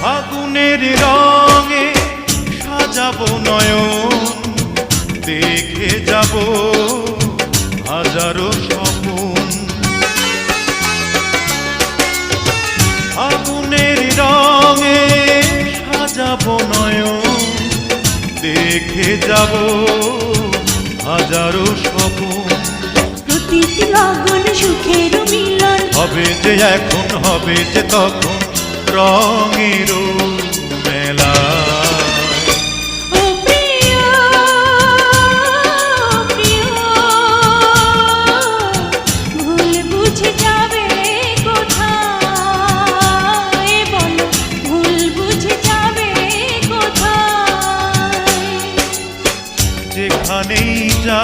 ফাগুনের রঙে সাজাবো নয়ন, দেখে যাব হাজারো স্বপন। ফাগুনের রঙে সাজাবো নয়ন, দেখে যাব হাজারো স্বপন। প্রতিটি লগন সুখের মিলন হবে যে এখন, হবে যে তখন রঙের মেলা। ও প্রিয় প্রিয়, ভুল বুঝে যাবে কোথায়, বলো ভুল বুঝে যাবে কোথায়। যেখানেই যা